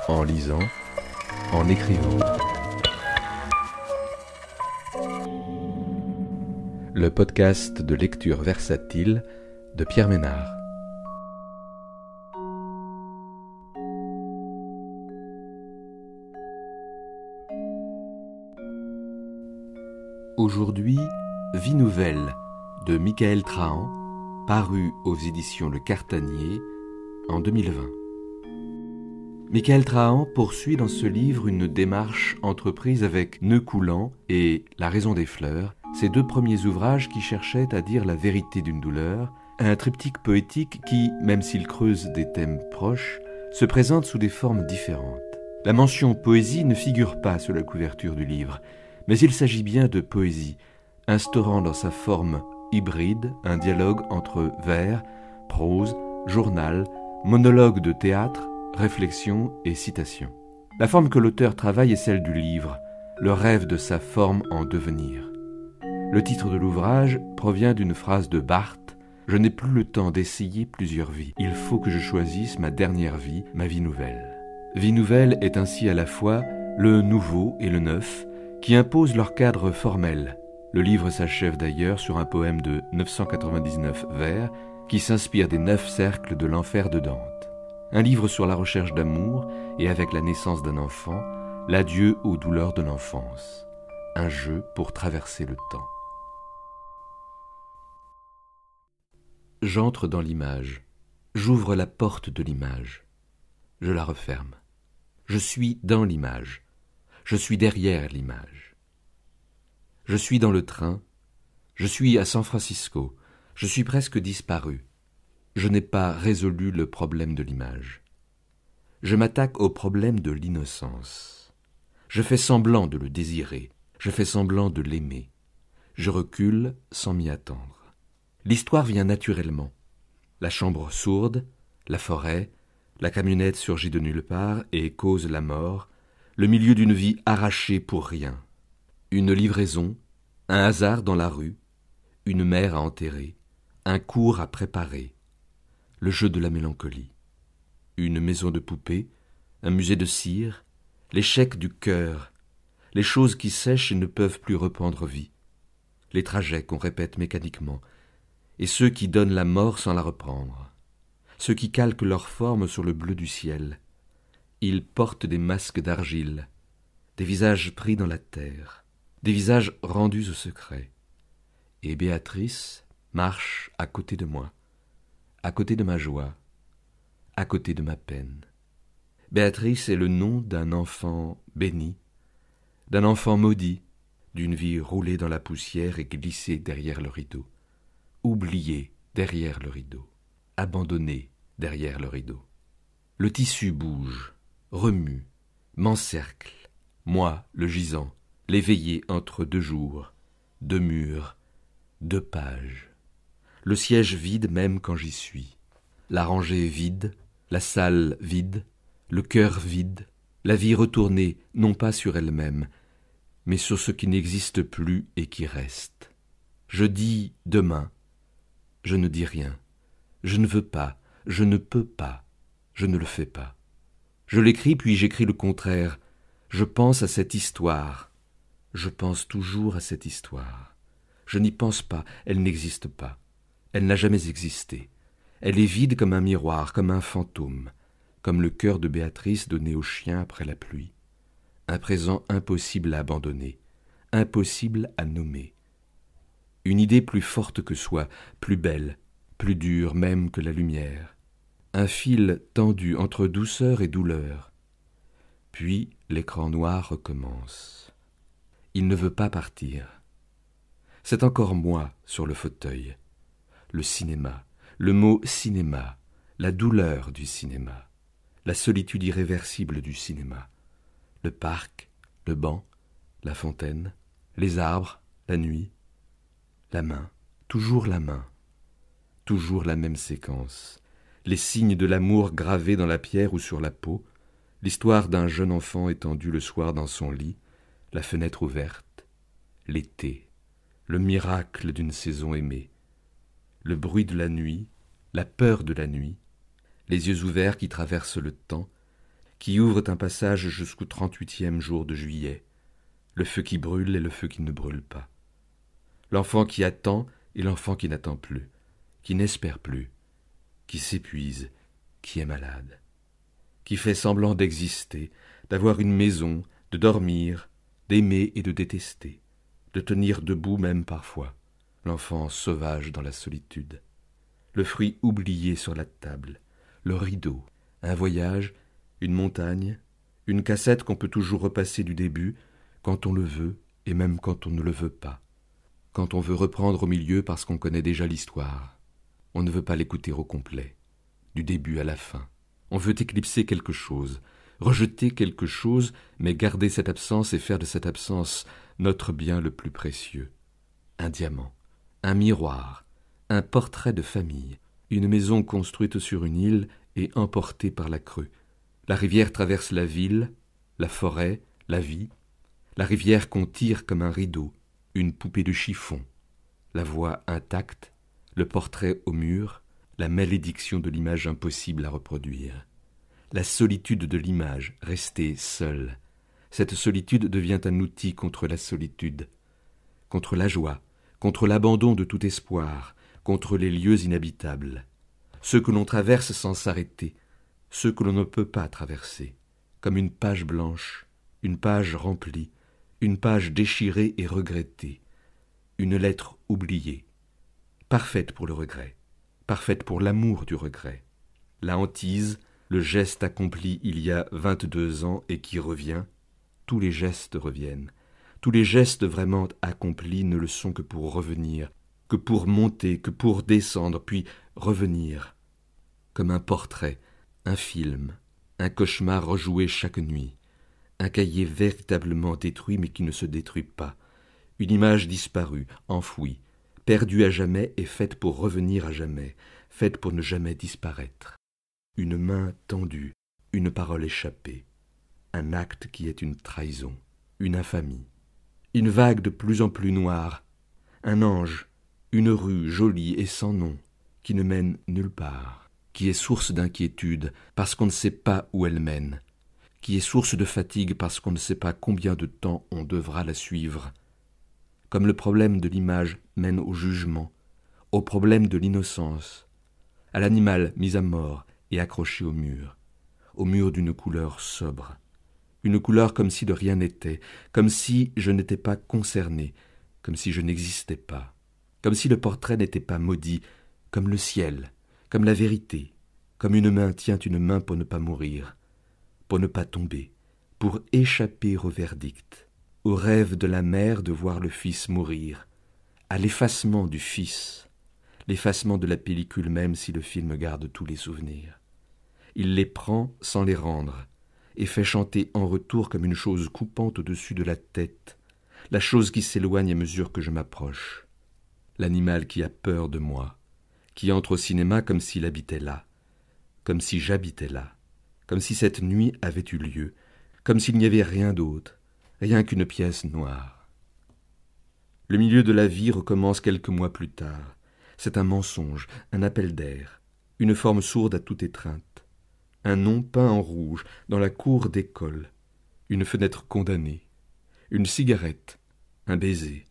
en lisant, en écrivant. Le podcast de lecture versatile de Pierre Ménard. Aujourd'hui, Vie nouvelle de Michaël Trahan, paru aux éditions Le Cartanier en 2020. Michaël Trahan poursuit dans ce livre une démarche entreprise avec Nœud coulant et La raison des fleurs, ces deux premiers ouvrages qui cherchaient à dire la vérité d'une douleur, un triptyque poétique qui, même s'il creuse des thèmes proches, se présente sous des formes différentes. La mention poésie ne figure pas sur la couverture du livre, mais il s'agit bien de poésie, instaurant dans sa forme hybride un dialogue entre vers, prose, journal, monologue de théâtre, réflexion et citation. La forme que l'auteur travaille est celle du livre, le rêve de sa forme en devenir. Le titre de l'ouvrage provient d'une phrase de Barthes : « Je n'ai plus le temps d'essayer plusieurs vies. Il faut que je choisisse ma dernière vie, ma vie nouvelle. » Vie nouvelle est ainsi à la fois le nouveau et le neuf, qui imposent leur cadre formel. Le livre s'achève d'ailleurs sur un poème de 999 vers qui s'inspire des 9 cercles de l'enfer de Dante. Un livre sur la recherche d'amour et avec la naissance d'un enfant, l'adieu aux douleurs de l'enfance. Un jeu pour traverser le temps. J'entre dans l'image. J'ouvre la porte de l'image. Je la referme. Je suis dans l'image. Je suis derrière l'image. Je suis dans le train. Je suis à San Francisco. Je suis presque disparu. Je n'ai pas résolu le problème de l'image. Je m'attaque au problème de l'innocence. Je fais semblant de le désirer. Je fais semblant de l'aimer. Je recule sans m'y attendre. L'histoire vient naturellement. La chambre sourde, la forêt, la camionnette surgit de nulle part et cause la mort, le milieu d'une vie arrachée pour rien. Une livraison, un hasard dans la rue, une mère à enterrer, un cours à préparer, le jeu de la mélancolie, une maison de poupées, un musée de cire, l'échec du cœur, les choses qui sèchent et ne peuvent plus reprendre vie, les trajets qu'on répète mécaniquement, et ceux qui donnent la mort sans la reprendre, ceux qui calquent leur forme sur le bleu du ciel. Ils portent des masques d'argile, des visages pris dans la terre, des visages rendus au secret. Et Béatrice marche à côté de moi, à côté de ma joie, à côté de ma peine. Béatrice est le nom d'un enfant béni, d'un enfant maudit, d'une vie roulée dans la poussière et glissée derrière le rideau, oubliée derrière le rideau, abandonnée derrière le rideau. Le tissu bouge, remue, m'encercle, moi, le gisant, l'éveillé entre 2 jours, 2 murs, 2 pages. Le siège vide même quand j'y suis. La rangée vide, la salle vide, le cœur vide, la vie retournée non pas sur elle-même, mais sur ce qui n'existe plus et qui reste. Je dis demain, je ne dis rien, je ne veux pas, je ne peux pas, je ne le fais pas. Je l'écris puis j'écris le contraire. Je pense à cette histoire. Je pense toujours à cette histoire. Je n'y pense pas, elle n'existe pas. Elle n'a jamais existé. Elle est vide comme un miroir, comme un fantôme, comme le cœur de Béatrice donné au chien après la pluie. Un présent impossible à abandonner, impossible à nommer. Une idée plus forte que soi, plus belle, plus dure même que la lumière. Un fil tendu entre douceur et douleur. Puis l'écran noir recommence. Il ne veut pas partir. C'est encore moi sur le fauteuil. Le cinéma, le mot cinéma, la douleur du cinéma, la solitude irréversible du cinéma, le parc, le banc, la fontaine, les arbres, la nuit, la main, toujours la main, toujours la même séquence. Les signes de l'amour gravés dans la pierre ou sur la peau, l'histoire d'un jeune enfant étendu le soir dans son lit, la fenêtre ouverte, l'été, le miracle d'une saison aimée, le bruit de la nuit, la peur de la nuit, les yeux ouverts qui traversent le temps, qui ouvrent un passage jusqu'au 38e jour de juillet, le feu qui brûle et le feu qui ne brûle pas, l'enfant qui attend et l'enfant qui n'attend plus, qui n'espère plus, qui s'épuise, qui est malade, qui fait semblant d'exister, d'avoir une maison, de dormir, d'aimer et de détester, de tenir debout même parfois, l'enfant sauvage dans la solitude, le fruit oublié sur la table, le rideau, un voyage, une montagne, une cassette qu'on peut toujours repasser du début, quand on le veut et même quand on ne le veut pas, quand on veut reprendre au milieu parce qu'on connaît déjà l'histoire. On ne veut pas l'écouter au complet, du début à la fin. On veut éclipser quelque chose, rejeter quelque chose, mais garder cette absence et faire de cette absence notre bien le plus précieux. Un diamant, un miroir, un portrait de famille, une maison construite sur une île et emportée par la crue. La rivière traverse la ville, la forêt, la vie. La rivière qu'on tire comme un rideau, une poupée de chiffon. La voix intacte, le portrait au mur, la malédiction de l'image impossible à reproduire. La solitude de l'image, restée seule. Cette solitude devient un outil contre la solitude, contre la joie, contre l'abandon de tout espoir, contre les lieux inhabitables. Ceux que l'on traverse sans s'arrêter, ceux que l'on ne peut pas traverser, comme une page blanche, une page remplie, une page déchirée et regrettée, une lettre oubliée, parfaite pour le regret, parfaite pour l'amour du regret. La hantise, le geste accompli il y a 22 ans et qui revient, tous les gestes reviennent. Tous les gestes vraiment accomplis ne le sont que pour revenir, que pour monter, que pour descendre, puis revenir, comme un portrait, un film, un cauchemar rejoué chaque nuit, un cahier véritablement détruit mais qui ne se détruit pas, une image disparue, enfouie, perdue à jamais et faite pour revenir à jamais, faite pour ne jamais disparaître. Une main tendue, une parole échappée, un acte qui est une trahison, une infamie, une vague de plus en plus noire, un ange, une rue jolie et sans nom, qui ne mène nulle part, qui est source d'inquiétude parce qu'on ne sait pas où elle mène, qui est source de fatigue parce qu'on ne sait pas combien de temps on devra la suivre, comme le problème de l'image mène au jugement, au problème de l'innocence, à l'animal mis à mort et accroché au mur d'une couleur sobre, une couleur comme si de rien n'était, comme si je n'étais pas concerné, comme si je n'existais pas, comme si le portrait n'était pas maudit, comme le ciel, comme la vérité, comme une main tient une main pour ne pas mourir, pour ne pas tomber, pour échapper au verdict, au rêve de la mère de voir le fils mourir, à l'effacement du fils, l'effacement de la pellicule même si le film garde tous les souvenirs. Il les prend sans les rendre, et fait chanter en retour comme une chose coupante au-dessus de la tête, la chose qui s'éloigne à mesure que je m'approche, l'animal qui a peur de moi, qui entre au cinéma comme s'il habitait là, comme si j'habitais là, comme si cette nuit avait eu lieu, comme s'il n'y avait rien d'autre, rien qu'une pièce noire. Le milieu de la vie recommence quelques mois plus tard. C'est un mensonge, un appel d'air, une forme sourde à toute étreinte, un nom peint en rouge dans la cour d'école, une fenêtre condamnée, une cigarette, un baiser,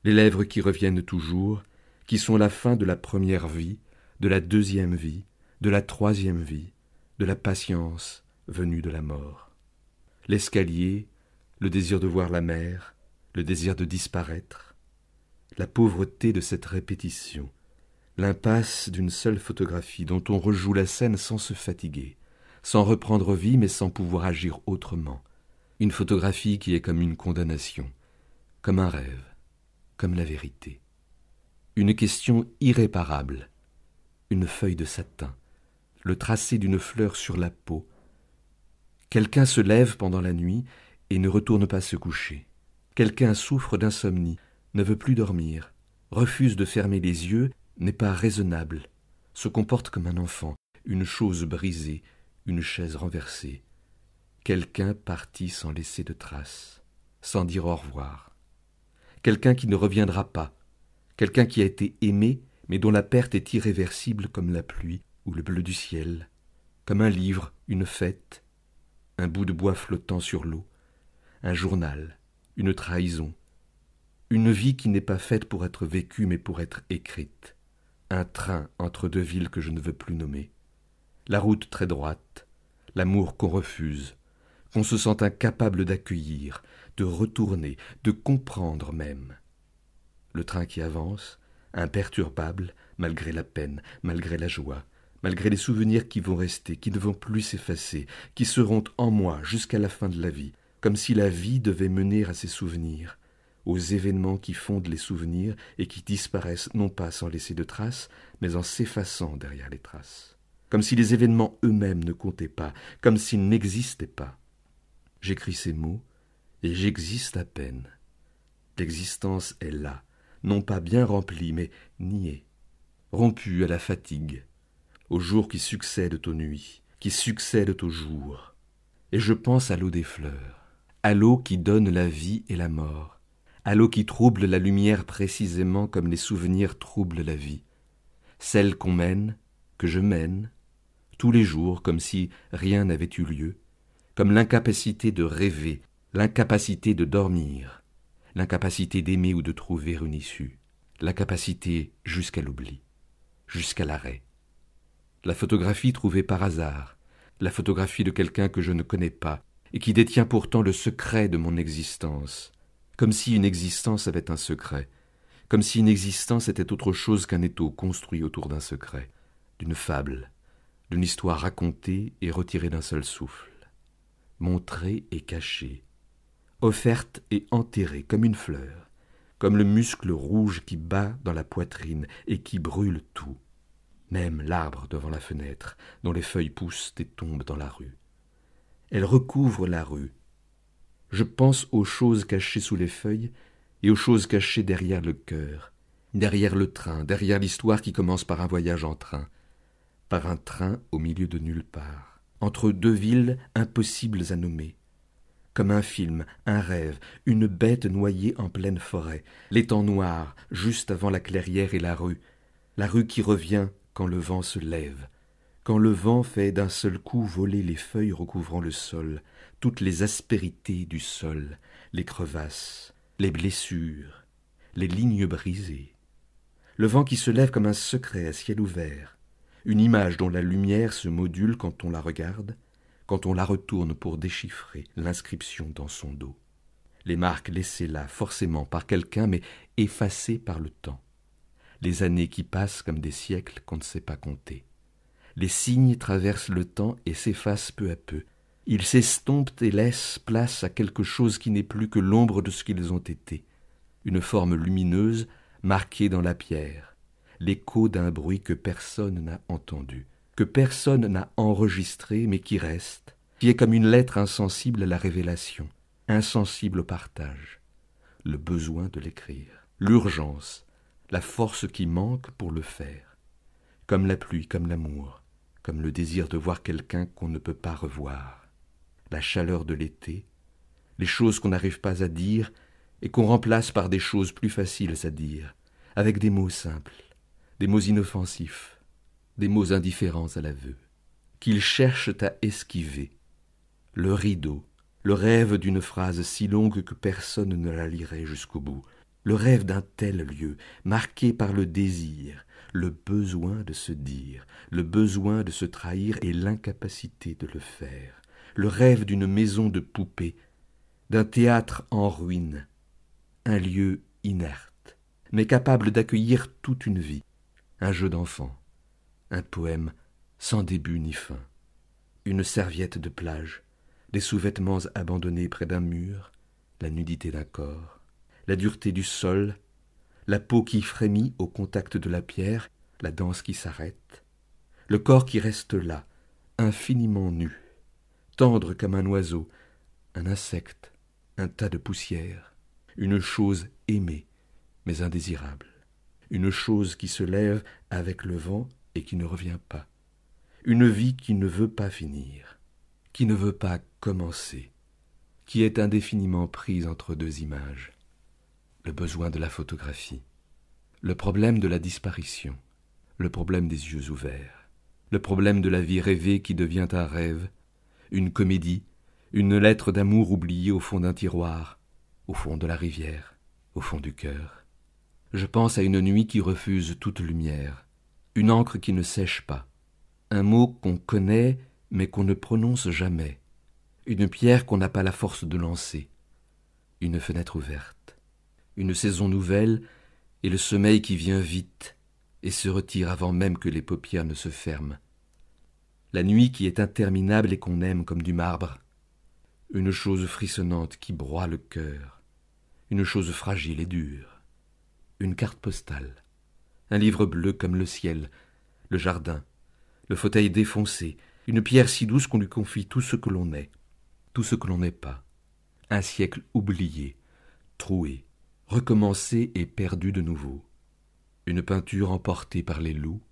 les lèvres qui reviennent toujours, qui sont la fin de la première vie, de la deuxième vie, de la troisième vie, de la patience venue de la mort. L'escalier, le désir de voir la mer, le désir de disparaître, la pauvreté de cette répétition, l'impasse d'une seule photographie dont on rejoue la scène sans se fatiguer, sans reprendre vie mais sans pouvoir agir autrement, une photographie qui est comme une condamnation, comme un rêve, comme la vérité, une question irréparable, une feuille de satin, le tracé d'une fleur sur la peau. Quelqu'un se lève pendant la nuit et ne retourne pas se coucher. Quelqu'un souffre d'insomnie, ne veut plus dormir, refuse de fermer les yeux, n'est pas raisonnable, se comporte comme un enfant, une chose brisée, une chaise renversée. Quelqu'un parti sans laisser de traces, sans dire au revoir. Quelqu'un qui ne reviendra pas, quelqu'un qui a été aimé, mais dont la perte est irréversible comme la pluie ou le bleu du ciel, comme un livre, une fête, un bout de bois flottant sur l'eau, un journal, une trahison, une vie qui n'est pas faite pour être vécue mais pour être écrite, un train entre deux villes que je ne veux plus nommer, la route très droite, l'amour qu'on refuse, qu'on se sent incapable d'accueillir, de retourner, de comprendre même. Le train qui avance, imperturbable, malgré la peine, malgré la joie, malgré les souvenirs qui vont rester, qui ne vont plus s'effacer, qui seront en moi jusqu'à la fin de la vie, comme si la vie devait mener à ces souvenirs, aux événements qui fondent les souvenirs et qui disparaissent non pas sans laisser de traces, mais en s'effaçant derrière les traces. Comme si les événements eux-mêmes ne comptaient pas, comme s'ils n'existaient pas. J'écris ces mots, et j'existe à peine. L'existence est là, non pas bien remplie, mais niée, rompue à la fatigue, aux jours qui succèdent aux nuits, qui succèdent aux jours. Et je pense à l'eau des fleurs, à l'eau qui donne la vie et la mort, à l'eau qui trouble la lumière précisément comme les souvenirs troublent la vie, celle qu'on mène, que je mène, tous les jours comme si rien n'avait eu lieu, comme l'incapacité de rêver, l'incapacité de dormir, l'incapacité d'aimer ou de trouver une issue, l'incapacité jusqu'à l'oubli, jusqu'à l'arrêt. La photographie trouvée par hasard, la photographie de quelqu'un que je ne connais pas et qui détient pourtant le secret de mon existence, comme si une existence avait un secret, comme si une existence était autre chose qu'un étau construit autour d'un secret, d'une fable, d'une histoire racontée et retirée d'un seul souffle, montrée et cachée, offerte et enterrée comme une fleur, comme le muscle rouge qui bat dans la poitrine et qui brûle tout, même l'arbre devant la fenêtre, dont les feuilles poussent et tombent dans la rue. Elle recouvre la rue. Je pense aux choses cachées sous les feuilles et aux choses cachées derrière le cœur, derrière le train, derrière l'histoire qui commence par un voyage en train, par un train au milieu de nulle part, entre deux villes impossibles à nommer, comme un film, un rêve, une bête noyée en pleine forêt, l'étang noir juste avant la clairière et la rue qui revient quand le vent se lève, quand le vent fait d'un seul coup voler les feuilles recouvrant le sol, toutes les aspérités du sol, les crevasses, les blessures, les lignes brisées. Le vent qui se lève comme un secret à ciel ouvert, une image dont la lumière se module quand on la regarde, quand on la retourne pour déchiffrer l'inscription dans son dos. Les marques laissées là forcément par quelqu'un mais effacées par le temps. Les années qui passent comme des siècles qu'on ne sait pas compter. Les signes traversent le temps et s'effacent peu à peu. Ils s'estompent et laissent place à quelque chose qui n'est plus que l'ombre de ce qu'ils ont été. Une forme lumineuse marquée dans la pierre, l'écho d'un bruit que personne n'a entendu, que personne n'a enregistré mais qui reste, qui est comme une lettre insensible à la révélation, insensible au partage, le besoin de l'écrire, l'urgence, la force qui manque pour le faire, comme la pluie, comme l'amour, comme le désir de voir quelqu'un qu'on ne peut pas revoir, la chaleur de l'été, les choses qu'on n'arrive pas à dire et qu'on remplace par des choses plus faciles à dire, avec des mots simples, des mots inoffensifs, des mots indifférents à l'aveu, qu'ils cherchent à esquiver, le rideau, le rêve d'une phrase si longue que personne ne la lirait jusqu'au bout, le rêve d'un tel lieu, marqué par le désir, le besoin de se dire, le besoin de se trahir et l'incapacité de le faire, le rêve d'une maison de poupées, d'un théâtre en ruine, un lieu inerte, mais capable d'accueillir toute une vie, un jeu d'enfant, un poème sans début ni fin, une serviette de plage, des sous-vêtements abandonnés près d'un mur, la nudité d'un corps, la dureté du sol, la peau qui frémit au contact de la pierre, la danse qui s'arrête, le corps qui reste là, infiniment nu, tendre comme un oiseau, un insecte, un tas de poussière, une chose aimée, mais indésirable, une chose qui se lève avec le vent et qui ne revient pas, une vie qui ne veut pas finir, qui ne veut pas commencer, qui est indéfiniment prise entre deux images. Le besoin de la photographie, le problème de la disparition, le problème des yeux ouverts, le problème de la vie rêvée qui devient un rêve, une comédie une lettre d'amour oubliée au fond d'un tiroir, au fond de la rivière, au fond du cœur. Je pense à une nuit qui refuse toute lumière, une encre qui ne sèche pas, un mot qu'on connaît mais qu'on ne prononce jamais, une pierre qu'on n'a pas la force de lancer, une fenêtre ouverte, une saison nouvelle et le sommeil qui vient vite et se retire avant même que les paupières ne se ferment. La nuit qui est interminable et qu'on aime comme du marbre, une chose frissonnante qui broie le cœur, une chose fragile et dure, une carte postale, un livre bleu comme le ciel, le jardin, le fauteuil défoncé, une pierre si douce qu'on lui confie tout ce que l'on est, tout ce que l'on n'est pas, un siècle oublié, troué, recommencé et perdu de nouveau, une peinture emportée par les loups,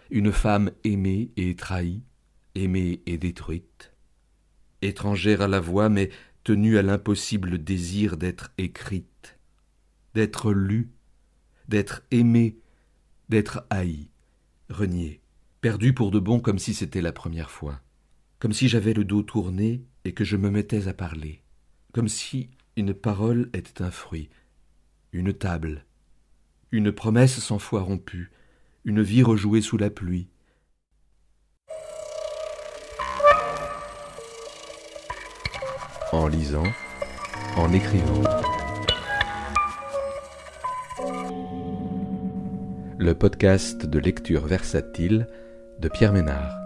une femme aimée et trahie, aimée et détruite, étrangère à la voix mais tenue à l'impossible désir d'être écrite, d'être lue, d'être aimée, d'être haïe, reniée, perdue pour de bon comme si c'était la première fois, comme si j'avais le dos tourné et que je me mettais à parler, comme si une parole était un fruit, une table, une promesse 100 fois rompue, une vie rejouée sous la pluie. En lisant, en écrivant. Le podcast de lecture versatile de Pierre Ménard.